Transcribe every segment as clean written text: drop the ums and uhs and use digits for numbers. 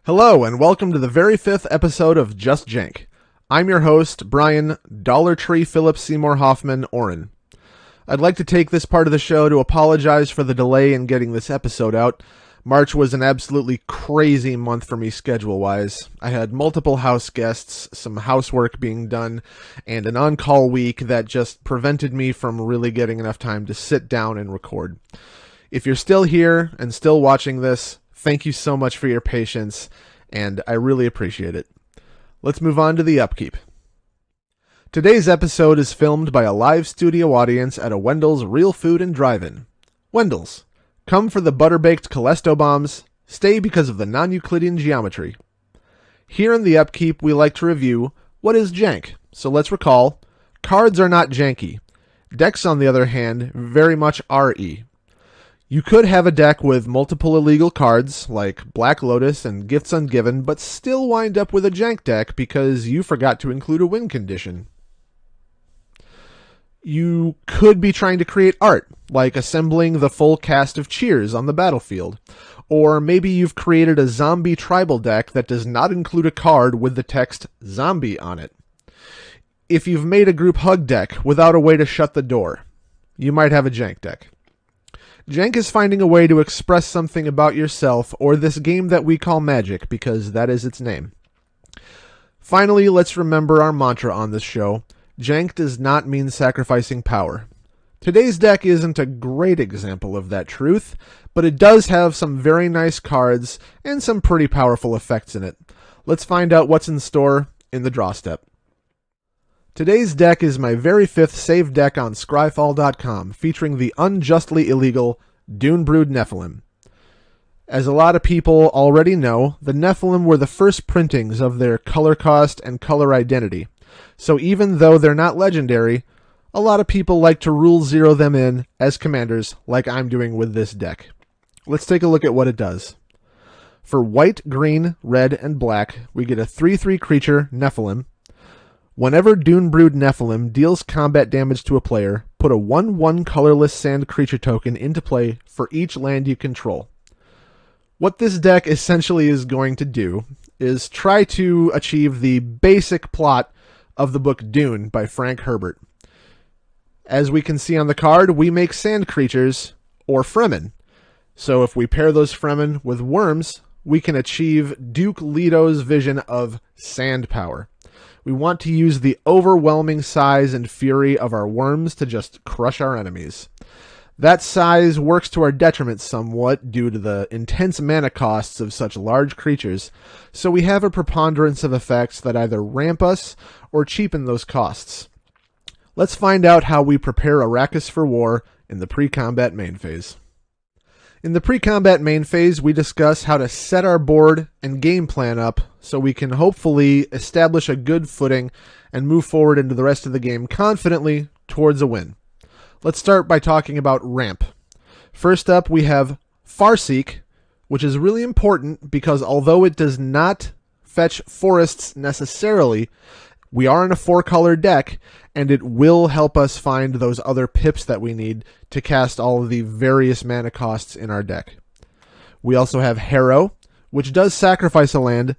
Hello, and welcome to the very 5th episode of Just Jank. I'm your host, Brian Dollar Tree Philip Seymour Hoffman Oren. I'd like to take this part of the show to apologize for the delay in getting this episode out. March was an absolutely crazy month for me schedule-wise. I had multiple house guests, some housework being done, and an on-call week that just prevented me from really getting enough time to sit down and record. If you're still here and still watching this, thank you so much for your patience, and I really appreciate it. Let's move on to the upkeep. Today's episode is filmed by a live studio audience at a Wendell's Real Food and Drive-In. Wendell's. Come for the butter-baked Callisto bombs, stay because of the non-Euclidean geometry. Here in the upkeep, we like to review what is jank. So let's recall, cards are not janky. Decks, on the other hand, very much RE. You could have a deck with multiple illegal cards, like Black Lotus and Gifts Ungiven, but still wind up with a jank deck because you forgot to include a win condition. You could be trying to create art, like assembling the full cast of Cheers on the battlefield. Or maybe you've created a zombie tribal deck that does not include a card with the text zombie on it. If you've made a group hug deck without a way to shut the door, you might have a jank deck. Jank is finding a way to express something about yourself or this game that we call Magic, because that is its name. Finally, let's remember our mantra on this show. Jank does not mean sacrificing power. Today's deck isn't a great example of that truth, but it does have some very nice cards and some pretty powerful effects in it. Let's find out what's in store in the draw step. Today's deck is my very 5th saved deck on Scryfall.com, featuring the unjustly illegal Dune-Brood Nephilim. As a lot of people already know, the Nephilim were the first printings of their color cost and color identity. So even though they're not legendary, a lot of people like to rule zero them in as commanders like I'm doing with this deck. Let's take a look at what it does. For white, green, red, and black, we get a 3/3 creature, Nephilim. Whenever Dune-Brood Nephilim deals combat damage to a player, put a 1/1 colorless sand creature token into play for each land you control. What this deck essentially is going to do is try to achieve the basic plot of the book Dune by Frank Herbert. As we can see on the card, we make sand creatures, or Fremen. So if we pair those Fremen with worms, we can achieve Duke Leto's vision of sand power. We want to use the overwhelming size and fury of our worms to just crush our enemies. That size works to our detriment somewhat due to the intense mana costs of such large creatures, so we have a preponderance of effects that either ramp us or cheapen those costs. Let's find out how we prepare Arrakis for war in the pre-combat main phase. In the pre-combat main phase, we discuss how to set our board and game plan up so we can hopefully establish a good footing and move forward into the rest of the game confidently towards a win. Let's start by talking about ramp. First up, we have Farseek, which is really important because although it does not fetch forests necessarily, we are in a 4-color deck, and it will help us find those other pips that we need to cast all of the various mana costs in our deck. We also have Harrow, which does sacrifice a land,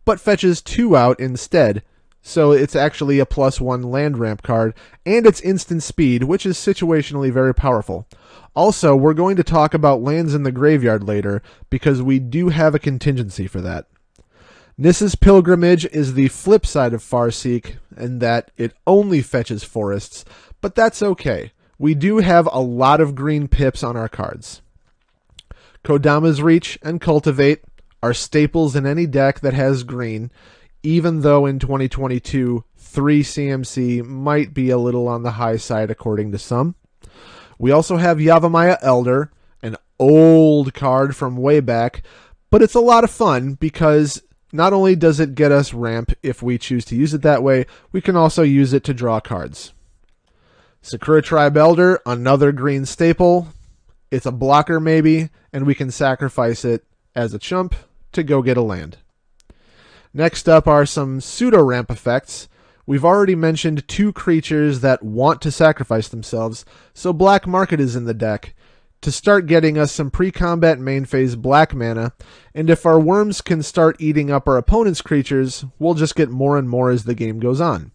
but fetches 2 out instead, so it's actually a +1 land ramp card, and it's instant speed, which is situationally very powerful. Also, we're going to talk about lands in the graveyard later, because we do have a contingency for that. Nissa's Pilgrimage is the flip side of Farseek, in that it only fetches forests, but that's okay. We do have a lot of green pips on our cards. Kodama's Reach and Cultivate are staples in any deck that has green, even though in 2022, 3 CMC might be a little on the high side according to some. We also have Yavimaya Elder, an old card from way back, but it's a lot of fun because not only does it get us ramp if we choose to use it that way, we can also use it to draw cards. Sakura Tribe Elder, another green staple. It's a blocker maybe, and we can sacrifice it as a chump to go get a land. Next up are some pseudo-ramp effects. We've already mentioned 2 creatures that want to sacrifice themselves, so Black Market is in the deck. to start getting us some pre-combat main phase black mana, and if our worms can start eating up our opponent's creatures, we'll just get more and more as the game goes on.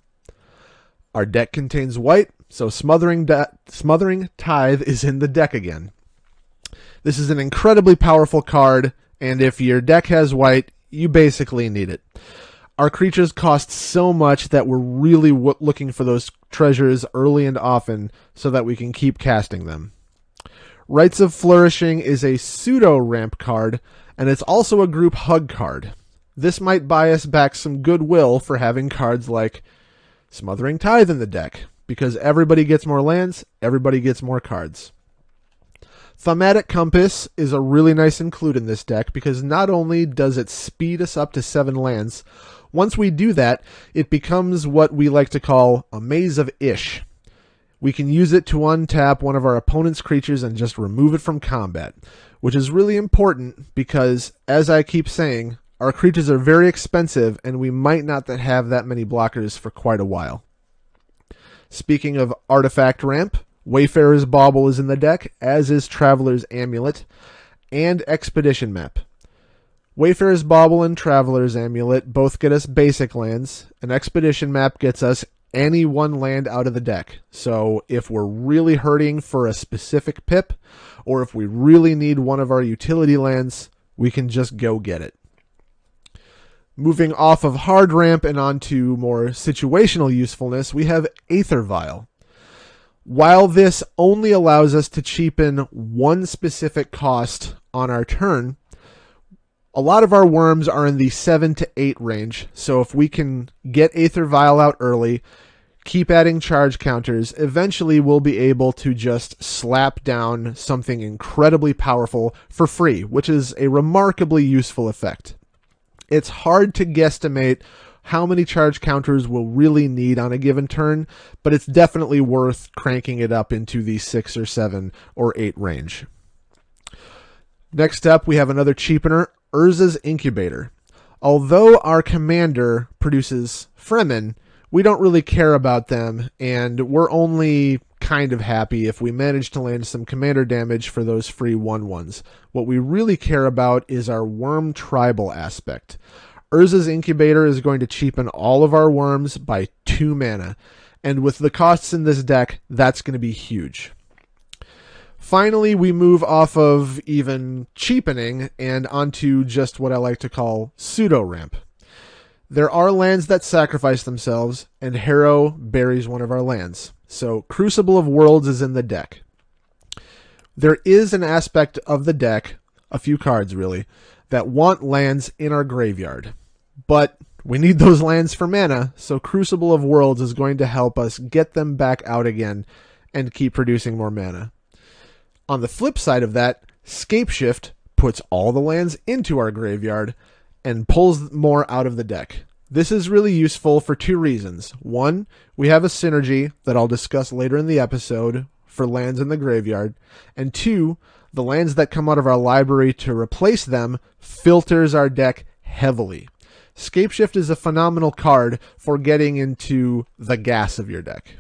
Our deck contains white, so Smothering Tithe is in the deck again. This is an incredibly powerful card, and if your deck has white, you basically need it. Our creatures cost so much that we're really looking for those treasures early and often so that we can keep casting them. Rites of Flourishing is a pseudo-ramp card, and it's also a group hug card. This might buy us back some goodwill for having cards like Smothering Tithe in the deck, because everybody gets more lands, everybody gets more cards. Thaumatic Compass is a really nice include in this deck because not only does it speed us up to 7 lands, once we do that, it becomes what we like to call a Maze of Ish. We can use it to untap one of our opponent's creatures and just remove it from combat, which is really important because, as I keep saying, our creatures are very expensive and we might not have that many blockers for quite a while. Speaking of Artifact Ramp, Wayfarer's Bauble is in the deck, as is Traveler's Amulet, and Expedition Map. Wayfarer's Bauble and Traveler's Amulet both get us basic lands, and Expedition Map gets us any one land out of the deck. So if we're really hurting for a specific pip, or if we really need one of our utility lands, we can just go get it. Moving off of hard ramp and onto more situational usefulness, we have Aether Vial. While this only allows us to cheapen one specific cost on our turn, a lot of our worms are in the 7 to 8 range, so if we can get Aether Vial out early, keep adding charge counters, eventually we'll be able to just slap down something incredibly powerful for free, which is a remarkably useful effect. It's hard to guesstimate how many charge counters we'll really need on a given turn, but it's definitely worth cranking it up into the 6 or 7 or 8 range. Next up, we have another cheapener, Urza's Incubator. Although our commander produces Fremen, we don't really care about them, and we're only kind of happy if we manage to land some commander damage for those free 1/1s. What we really care about is our worm tribal aspect. Urza's Incubator is going to cheapen all of our worms by 2 mana, and with the costs in this deck, that's going to be huge. Finally, we move off of even cheapening and onto just what I like to call pseudo-ramp. There are lands that sacrifice themselves, and Harrow buries one of our lands. So Crucible of Worlds is in the deck. There is an aspect of the deck, a few cards really, that want lands in our graveyard. But we need those lands for mana, so Crucible of Worlds is going to help us get them back out again and keep producing more mana. On the flip side of that, Scapeshift puts all the lands into our graveyard and pulls more out of the deck. This is really useful for 2 reasons. One, we have a synergy that I'll discuss later in the episode for lands in the graveyard. And 2, the lands that come out of our library to replace them filters our deck heavily. Scapeshift is a phenomenal card for getting into the gas of your deck.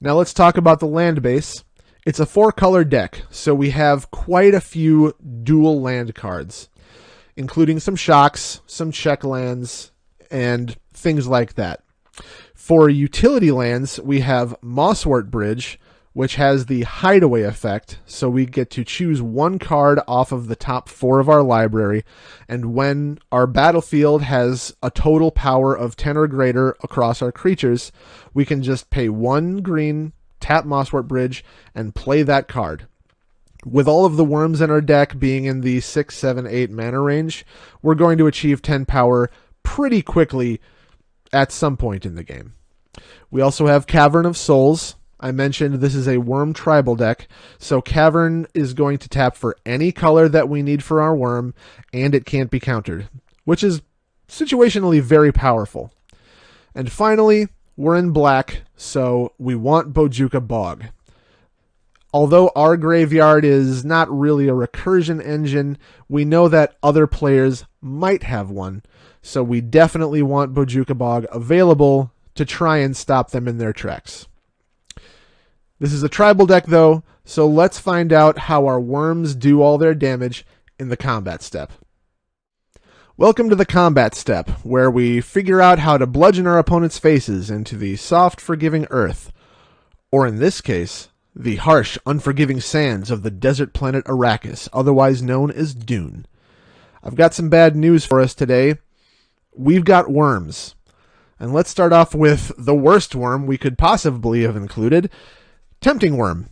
Now let's talk about the land base. It's a 4-color deck, so we have quite a few dual land cards, including some shocks, some check lands, and things like that. For utility lands, we have Mosswort Bridge, which has the hideaway effect, so we get to choose one card off of the top 4 of our library, and when our battlefield has a total power of 10 or greater across our creatures, we can just pay 1 green, tap Mosswort Bridge, and play that card. With all of the worms in our deck being in the 6, 7, 8 mana range, we're going to achieve 10 power pretty quickly at some point in the game. We also have Cavern of Souls. I mentioned this is a worm tribal deck, so Cavern is going to tap for any color that we need for our worm, and it can't be countered, which is situationally very powerful. And finally, we're in black, so we want Bojuka Bog. Although our graveyard is not really a recursion engine, we know that other players might have one, so we definitely want Bojuka Bog available to try and stop them in their tracks. This is a tribal deck though, So let's find out how our worms do all their damage in the combat step. Welcome to the combat step, where we figure out how to bludgeon our opponent's faces into the soft, forgiving earth. Or in this case, the harsh, unforgiving sands of the desert planet Arrakis, otherwise known as Dune. I've got some bad news for us today. We've got worms. And let's start off with the worst worm we could possibly have included, Tempting Worm.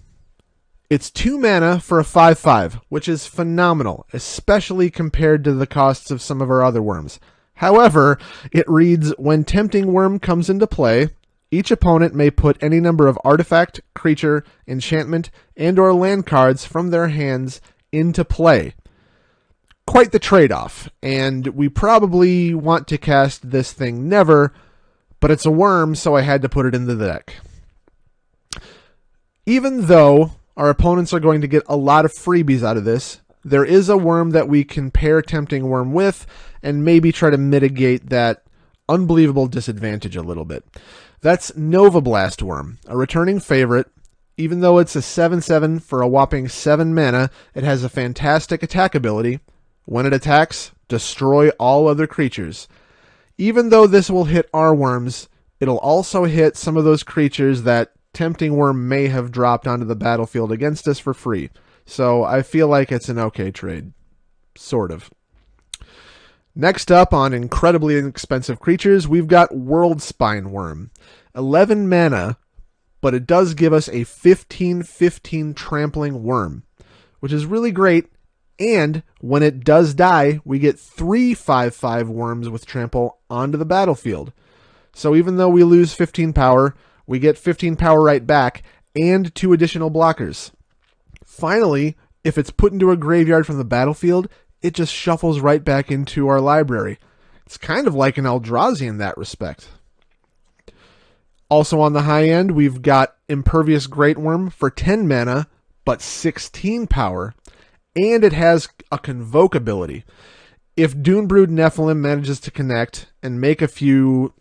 It's 2 mana for a 5/5, which is phenomenal, especially compared to the costs of some of our other worms. However, it reads, when Tempting Worm comes into play, each opponent may put any number of artifact, creature, enchantment, and or land cards from their hands into play. Quite the trade-off, and we probably want to cast this thing never, but it's a worm, so I had to put it in the deck. Even though our opponents are going to get a lot of freebies out of this, there is a worm that we can pair Tempting Worm with and maybe try to mitigate that unbelievable disadvantage a little bit. That's Nova Blast Worm, a returning favorite. Even though it's a 7/7 for a whopping 7 mana, it has a fantastic attack ability. When it attacks, destroy all other creatures. Even though this will hit our worms, it'll also hit some of those creatures that Tempting Worm may have dropped onto the battlefield against us for free. So I feel like it's an okay trade. Sort of. Next up on incredibly inexpensive creatures, we've got World Spine Worm. 11 mana, but it does give us a 15/15 trampling worm, which is really great. And when it does die, we get 3 5/5 worms with trample onto the battlefield. So even though we lose 15 power, we get 15 power right back, and 2 additional blockers. Finally, if it's put into a graveyard from the battlefield, it just shuffles right back into our library. It's kind of like an Eldrazi in that respect. Also on the high end, we've got Impervious Greatworm for 10 mana, but 16 power, and it has a Convoke ability. If Dune-Brood Nephilim manages to connect and make a few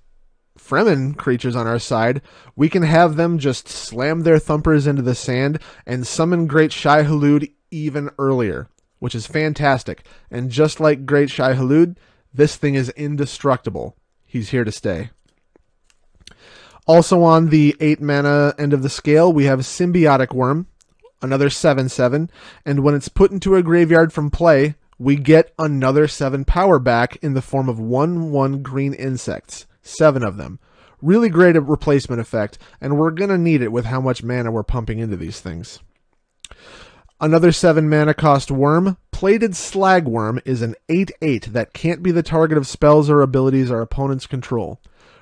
Fremen creatures on our side, we can have them just slam their thumpers into the sand and summon Great Shai-Hulud even earlier, which is fantastic. And just like Great Shai-Hulud, this thing is indestructible. He's here to stay. Also on the 8 mana end of the scale, we have Symbiotic Worm, another 7/7, and when it's put into a graveyard from play, we get another 7 power back in the form of 1/1 green insects. 7 of them. Really great replacement effect, and we're going to need it with how much mana we're pumping into these things. Another 7 mana cost worm, Plated Slagworm, is an 8/8 that can't be the target of spells or abilities our opponents control.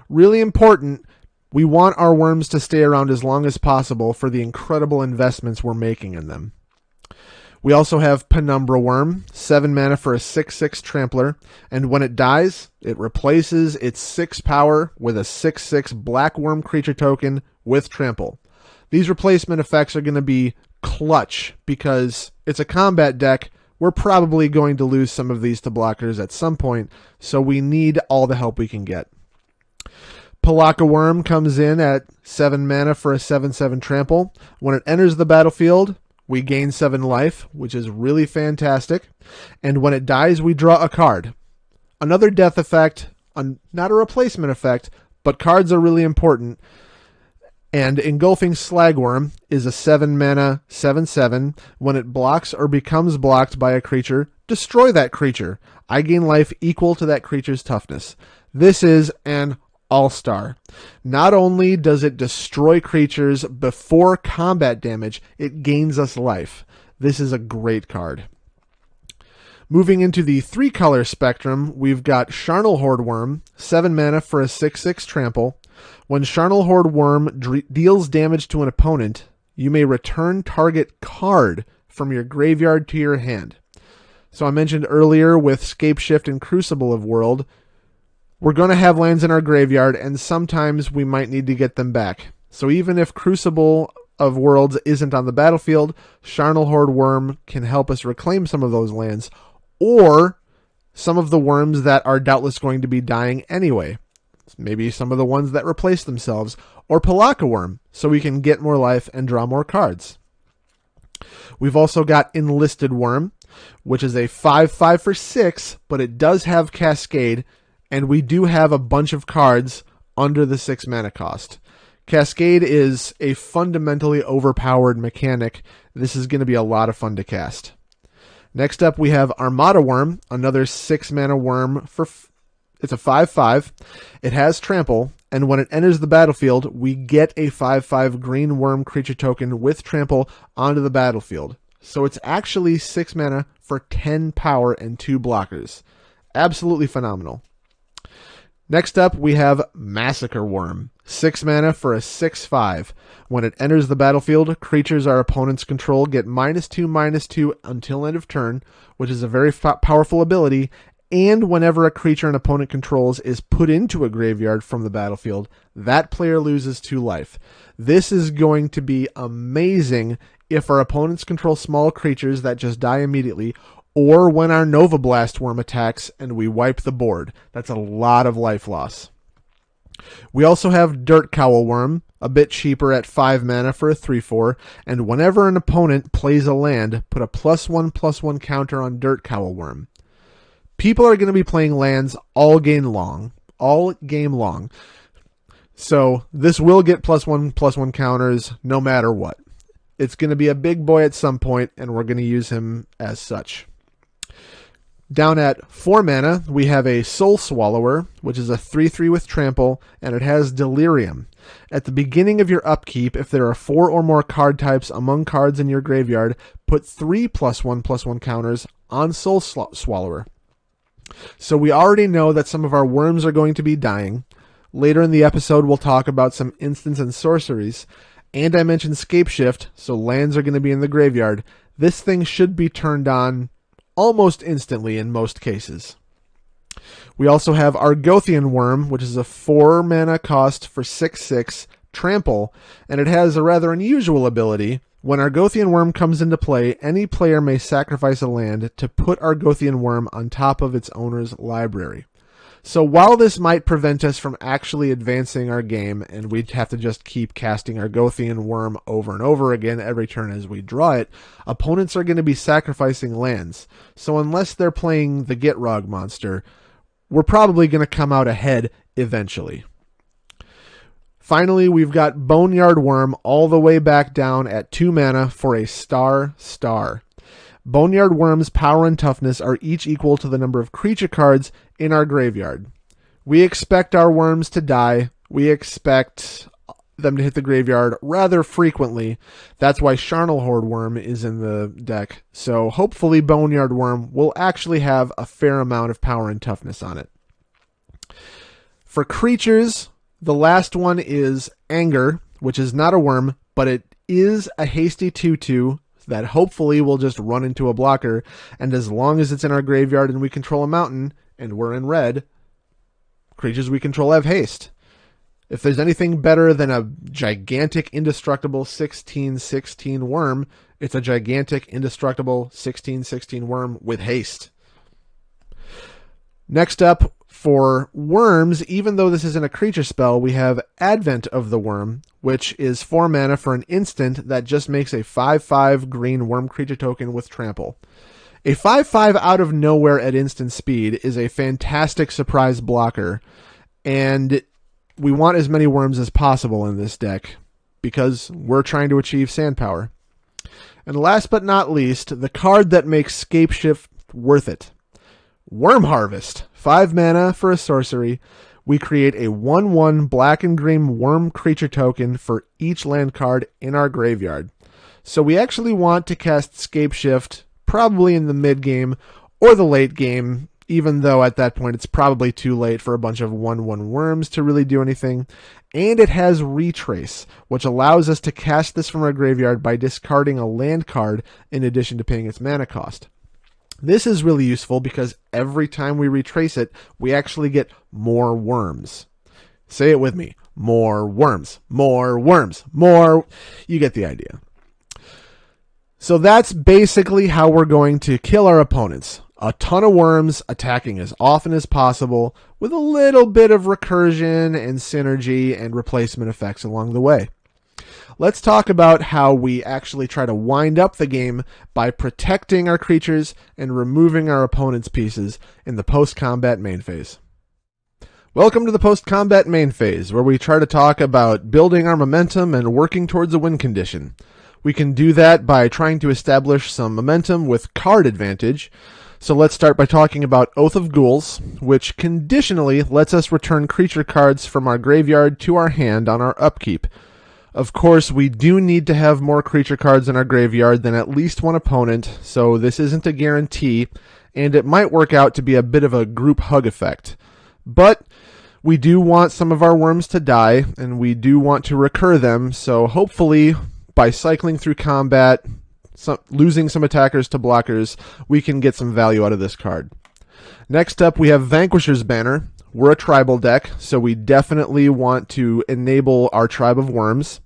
Really important, we want our worms to stay around as long as possible for the incredible investments we're making in them. We also have Penumbra Worm, 7 mana for a 6/6 trampler, and when it dies, it replaces its 6 power with a 6/6 black worm creature token with trample. These replacement effects are going to be clutch because it's a combat deck. We're probably going to lose some of these to blockers at some point, so we need all the help we can get. Pelakka Worm comes in at 7 mana for a 7/7 trample. When it enters the battlefield, we gain 7 life, which is really fantastic. And when it dies, we draw a card. Another death effect, not a replacement effect, but cards are really important. And Engulfing Slagworm is a 7 mana 7/7. When it blocks or becomes blocked by a creature, destroy that creature. I gain life equal to that creature's toughness. This is an all-star. Not only does it destroy creatures before combat damage, it gains us life. This is a great card. Moving into the 3-color spectrum, we've got Charnel Worm, 7 mana for a 6/6 trample. When Charnel Worm deals damage to an opponent, you may return target card from your graveyard to your hand. So I mentioned earlier with Scapeshift and Crucible of World, we're going to have lands in our graveyard, and sometimes we might need to get them back. So even if Crucible of Worlds isn't on the battlefield, Charnel Worm can help us reclaim some of those lands, or some of the worms that are doubtless going to be dying anyway. Maybe some of the ones that replace themselves, or Pelakka Worm, so we can get more life and draw more cards. We've also got Enlisted Worm, which is a 5/5 for 6, but it does have Cascade, and we do have a bunch of cards under the 6 mana cost. Cascade is a fundamentally overpowered mechanic. This is going to be a lot of fun to cast. Next up, we have Armada Worm, another 6 mana worm. It's a 5/5. It has Trample, and when it enters the battlefield, we get a 5/5 green worm creature token with Trample onto the battlefield. So it's actually 6 mana for 10 power and 2 blockers. Absolutely phenomenal. Next up, we have Massacre Worm. 6 mana for a 6/5. When it enters the battlefield, creatures our opponents control get -2/-2 until end of turn, which is a very powerful ability, and whenever a creature an opponent controls is put into a graveyard from the battlefield, that player loses 2 life. This is going to be amazing if our opponents control small creatures that just die immediately, or when our Nova Blast Worm attacks and we wipe the board. That's a lot of life loss. We also have Dirt Cowl Worm, a bit cheaper at 5 mana for a 3/4, and whenever an opponent plays a land, put a +1/+1 counter on Dirt Cowl Worm. People are going to be playing lands all game long. So this will get +1/+1 counters no matter what. It's going to be a big boy at some point, and we're going to use him as such. Down at 4 mana, we have a Soul Swallower, which is a 3/3 with Trample, and it has Delirium. At the beginning of your upkeep, if there are 4 or more card types among cards in your graveyard, put 3 +1/+1 counters on Soul Swallower. So we already know that some of our worms are going to be dying. Later in the episode, we'll talk about some instants and sorceries. And I mentioned Scapeshift, so lands are going to be in the graveyard. This thing should be turned on almost instantly in most cases. We also have Argothian Worm, which is a 4 mana cost for 6/6 Trample, and it has a rather unusual ability. When Argothian Worm comes into play, any player may sacrifice a land to put Argothian Worm on top of its owner's library. So while this might prevent us from actually advancing our game, and we'd have to just keep casting Argothian Worm over and over again every turn as we draw it, opponents are going to be sacrificing lands. So unless they're playing the Gitrog monster, we're probably going to come out ahead eventually. Finally, we've got Boneyard Worm all the way back down at 2 mana for a star. Boneyard Worm's power and toughness are each equal to the number of creature cards in our graveyard. We expect our worms to die. We expect them to hit the graveyard rather frequently. That's why Charnel Horde Worm is in the deck. So hopefully Boneyard Worm will actually have a fair amount of power and toughness on it. For creatures, the last one is Anger, which is not a worm, but it is a hasty 2/2 that hopefully will just run into a blocker, and as long as it's in our graveyard and we control a mountain, and we're in red, creatures we control have haste. If there's anything better than a gigantic, indestructible 16/16 worm, it's a gigantic, indestructible 16/16 worm with haste. Next up, for worms, even though this isn't a creature spell, we have Advent of the Worm, which is 4 mana for an instant that just makes a 5/5 green worm creature token with Trample. A 5/5 out of nowhere at instant speed is a fantastic surprise blocker, and we want as many worms as possible in this deck because we're trying to achieve sand power. And last but not least, the card that makes Scapeshift worth it. Worm Harvest. 5 mana for a sorcery. We create a 1/1 black and green worm creature token for each land card in our graveyard. So we actually want to cast Scapeshift probably in the mid game or the late game, even though at that point it's probably too late for a bunch of 1/1 worms to really do anything. And it has Retrace, which allows us to cast this from our graveyard by discarding a land card in addition to paying its mana cost. This is really useful because every time we retrace it, we actually get more worms. Say it with me. More worms. More worms. More. You get the idea. So that's basically how we're going to kill our opponents. A ton of worms attacking as often as possible with a little bit of recursion and synergy and replacement effects along the way. Let's talk about how we actually try to wind up the game by protecting our creatures and removing our opponent's pieces in the post-combat main phase. Welcome to the post-combat main phase, where we try to talk about building our momentum and working towards a win condition. We can do that by trying to establish some momentum with card advantage. So let's start by talking about Oath of Ghouls, which conditionally lets us return creature cards from our graveyard to our hand on our upkeep. Of course, we do need to have more creature cards in our graveyard than at least one opponent, so this isn't a guarantee, and it might work out to be a bit of a group hug effect. But we do want some of our worms to die, and we do want to recur them, so hopefully by cycling through combat, losing some attackers to blockers, we can get some value out of this card. Next up, we have Vanquisher's Banner. We're a tribal deck, so we definitely want to enable our tribe of worms.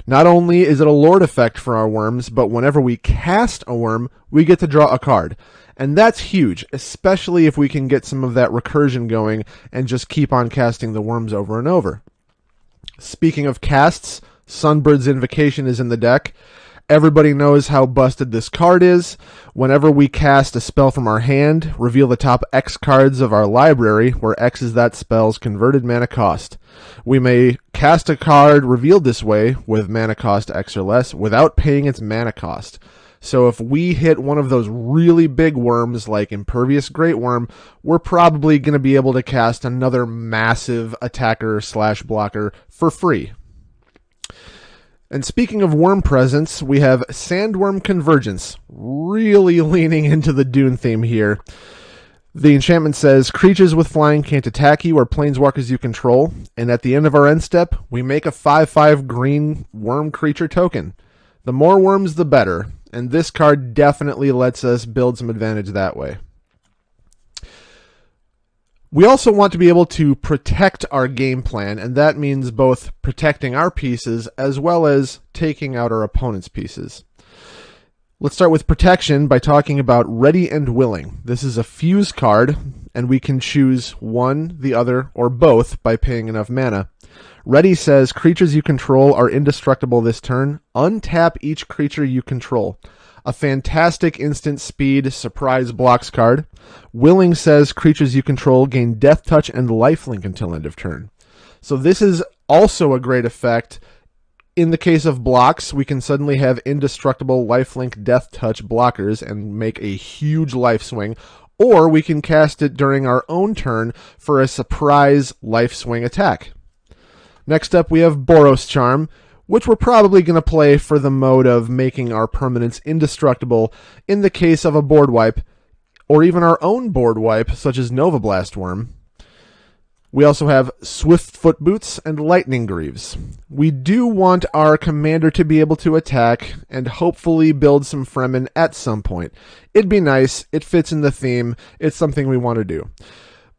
Not only is it a lord effect for our worms, but whenever we cast a worm, we get to draw a card. And that's huge, especially if we can get some of that recursion going and just keep on casting the worms over and over. Speaking of casts, Sunbird's Invocation is in the deck. Everybody knows how busted this card is. Whenever we cast a spell from our hand, reveal the top X cards of our library, where X is that spell's converted mana cost. We may cast a card revealed this way, with mana cost X or less, without paying its mana cost. So if we hit one of those really big worms, like Impervious Great Worm, we're probably going to be able to cast another massive attacker/blocker for free. And speaking of worm presence, we have Sandworm Convergence, really leaning into the Dune theme here. The enchantment says, creatures with flying can't attack you or planeswalkers you control, and at the end of our end step, we make a 5/5 green worm creature token. The more worms, the better, and this card definitely lets us build some advantage that way. We also want to be able to protect our game plan, and that means both protecting our pieces as well as taking out our opponent's pieces. Let's start with protection by talking about Ready and Willing. This is a fuse card, and we can choose one, the other, or both by paying enough mana. Ready says, creatures you control are indestructible this turn. Untap each creature you control. A fantastic instant speed surprise blocks card. Willing says creatures you control gain death touch and lifelink until end of turn. So this is also a great effect. In the case of blocks, we can suddenly have indestructible lifelink death touch blockers and make a huge life swing, or we can cast it during our own turn for a surprise life swing attack. Next up, we have Boros Charm, which we're probably going to play for the mode of making our permanents indestructible in the case of a board wipe, or even our own board wipe, such as Nova Blast Worm. We also have Swift Foot Boots and Lightning Greaves. We do want our commander to be able to attack and hopefully build some Fremen at some point. It'd be nice, it fits in the theme, it's something we want to do.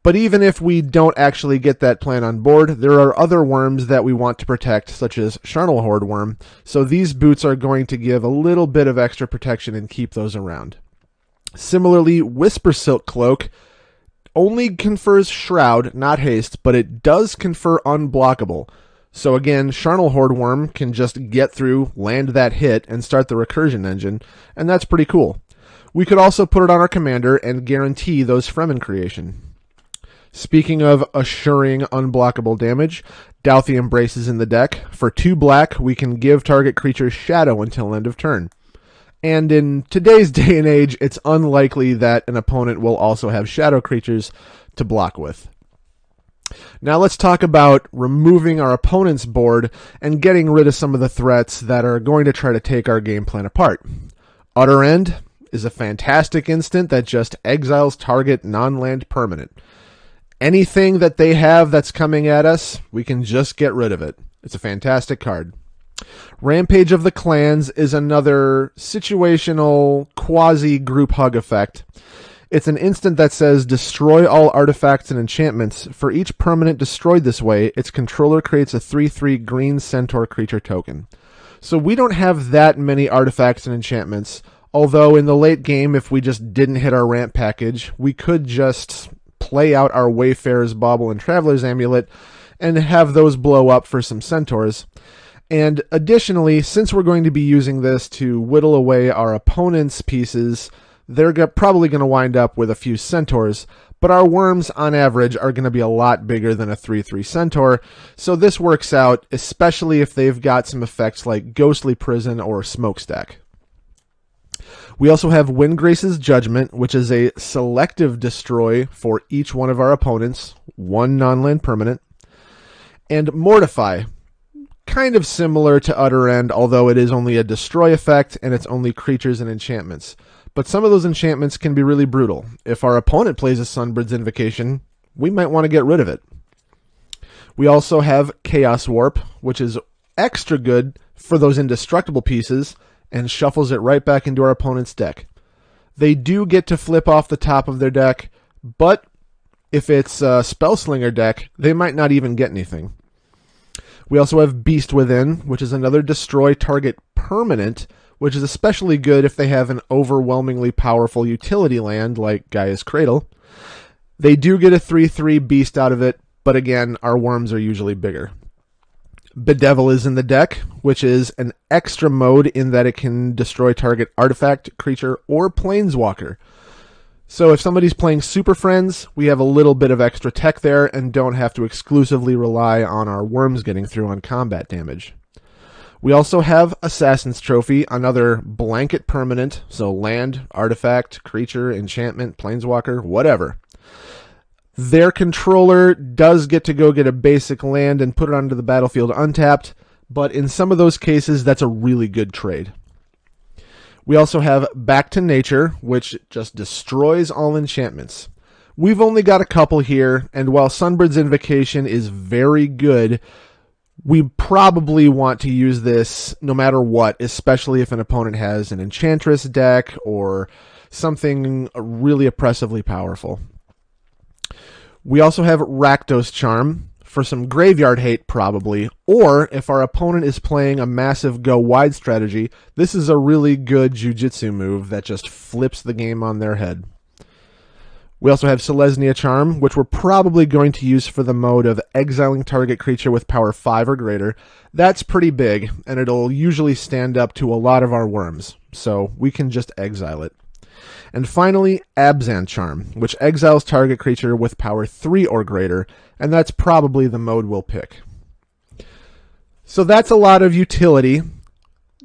But even if we don't actually get that plan on board, there are other worms that we want to protect, such as Charnel Worm, so these boots are going to give a little bit of extra protection and keep those around. Similarly, Whisper Silk Cloak only confers Shroud, not Haste, but it does confer Unblockable. So again, Charnel Worm can just get through, land that hit, and start the recursion engine, and that's pretty cool. We could also put it on our commander and guarantee those Fremen creation. Speaking of assuring unblockable damage, Douthie Embrace is in the deck. For 2 black, we can give target creature Shadow until end of turn. And in today's day and age, it's unlikely that an opponent will also have Shadow creatures to block with. Now let's talk about removing our opponent's board and getting rid of some of the threats that are going to try to take our game plan apart. Utter End is a fantastic instant that just exiles target non-land permanent. Anything that they have that's coming at us, we can just get rid of it. It's a fantastic card. Rampage of the Clans is another situational quasi-group hug effect. It's an instant that says, destroy all artifacts and enchantments. For each permanent destroyed this way, its controller creates a 3/3 green centaur creature token. So we don't have that many artifacts and enchantments, although in the late game, if we just didn't hit our ramp package, we could just play out our Wayfarer's Bauble and Traveler's Amulet and have those blow up for some centaurs. And additionally, since we're going to be using this to whittle away our opponent's pieces, they're probably going to wind up with a few centaurs, but our worms on average are going to be a lot bigger than a 3/3 centaur, so this works out, especially if they've got some effects like Ghostly Prison or Smokestack. We also have Windgrace's Judgment, which is a selective destroy for each one of our opponents, one non-land permanent, and Mortify, kind of similar to Utter End, although it is only a destroy effect and it's only creatures and enchantments. But some of those enchantments can be really brutal. If our opponent plays a Sunbird's Invocation, we might want to get rid of it. We also have Chaos Warp, which is extra good for those indestructible pieces and shuffles it right back into our opponent's deck. They do get to flip off the top of their deck, but if it's a Spellslinger deck, they might not even get anything. We also have Beast Within, which is another destroy target permanent, which is especially good if they have an overwhelmingly powerful utility land like Gaia's Cradle. They do get a 3/3 beast out of it, but again, our worms are usually bigger. Bedevil is in the deck, which is an extra mode in that it can destroy target artifact, creature, or planeswalker. So if somebody's playing Super Friends, we have a little bit of extra tech there and don't have to exclusively rely on our worms getting through on combat damage. We also have Assassin's Trophy, another blanket permanent, so land, artifact, creature, enchantment, planeswalker, whatever. Their controller does get to go get a basic land and put it onto the battlefield untapped, but in some of those cases, that's a really good trade. We also have Back to Nature, which just destroys all enchantments. We've only got a couple here, and while Sunbird's Invocation is very good, we probably want to use this no matter what, especially if an opponent has an Enchantress deck or something really oppressively powerful. We also have Rakdos Charm for some graveyard hate probably, or if our opponent is playing a massive go wide strategy, this is a really good jujitsu move that just flips the game on their head. We also have Selesnya Charm, which we're probably going to use for the mode of exiling target creature with power 5 or greater. That's pretty big, and it'll usually stand up to a lot of our worms, so we can just exile it. And finally, Abzan Charm, which exiles target creature with power 3 or greater, and that's probably the mode we'll pick. So that's a lot of utility.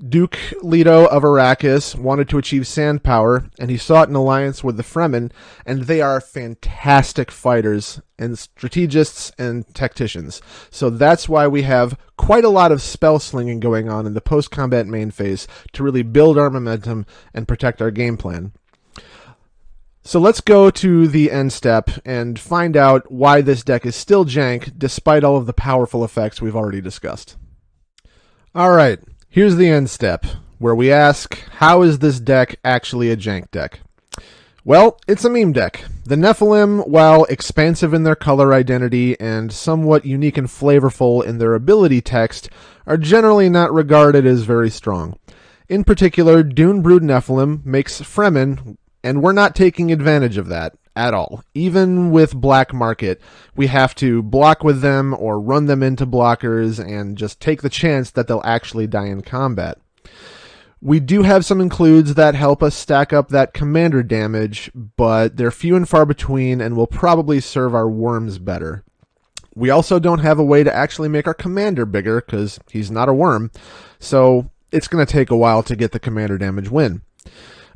Duke Leto of Arrakis wanted to achieve sand power, and he sought an alliance with the Fremen, and they are fantastic fighters, and strategists, and tacticians. So that's why we have quite a lot of spell slinging going on in the post-combat main phase to really build our momentum and protect our game plan. So let's go to the end step and find out why this deck is still jank despite all of the powerful effects we've already discussed. Alright, here's the end step, where we ask, how is this deck actually a jank deck? Well, it's a meme deck. The Nephilim, while expansive in their color identity and somewhat unique and flavorful in their ability text, are generally not regarded as very strong. In particular, Dune-Brood Nephilim makes Fremen, and we're not taking advantage of that at all. Even with Black Market, we have to block with them or run them into blockers and just take the chance that they'll actually die in combat. We do have some includes that help us stack up that commander damage, but they're few and far between and will probably serve our worms better. We also don't have a way to actually make our commander bigger because he's not a worm, so it's going to take a while to get the commander damage win.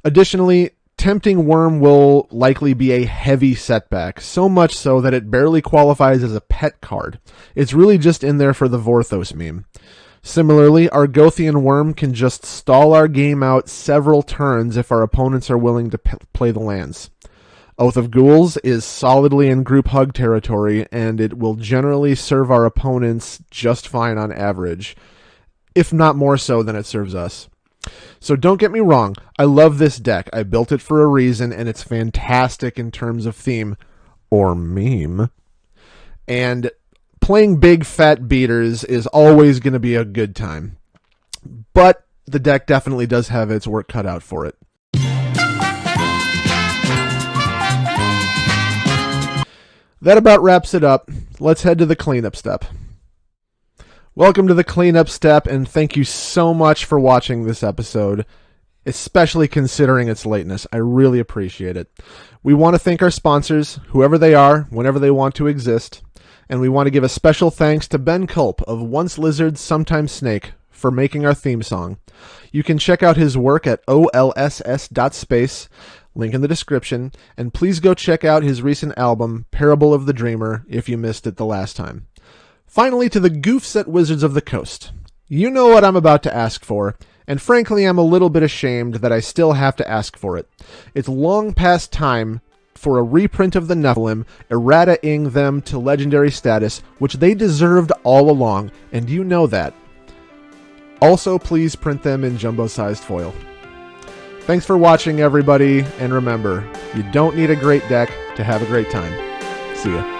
Additionally, Tempting Worm will likely be a heavy setback, so much so that it barely qualifies as a pet card. It's really just in there for the Vorthos meme. Similarly, our Gothian Worm can just stall our game out several turns if our opponents are willing to play the lands. Oath of Ghouls is solidly in group hug territory, and it will generally serve our opponents just fine on average, if not more so than it serves us. So don't get me wrong, I love this deck. I built it for a reason, and it's fantastic in terms of theme, or meme. And playing big fat beaters is always going to be a good time. But the deck definitely does have its work cut out for it. That about wraps it up. Let's head to the cleanup step. Welcome to the cleanup step, and thank you so much for watching this episode, especially considering its lateness. I really appreciate it. We want to thank our sponsors, whoever they are, whenever they want to exist, and we want to give a special thanks to Ben Culp of Once Lizard, Sometimes Snake for making our theme song. You can check out his work at olss.space, link in the description, and please go check out his recent album, Parable of the Dreamer, if you missed it the last time. Finally, to the goofs at Wizards of the Coast. You know what I'm about to ask for, and frankly I'm a little bit ashamed that I still have to ask for it. It's long past time for a reprint of the Nephilim, errata-ing them to legendary status, which they deserved all along, and you know that. Also, please print them in jumbo-sized foil. Thanks for watching, everybody, and remember, you don't need a great deck to have a great time. See ya.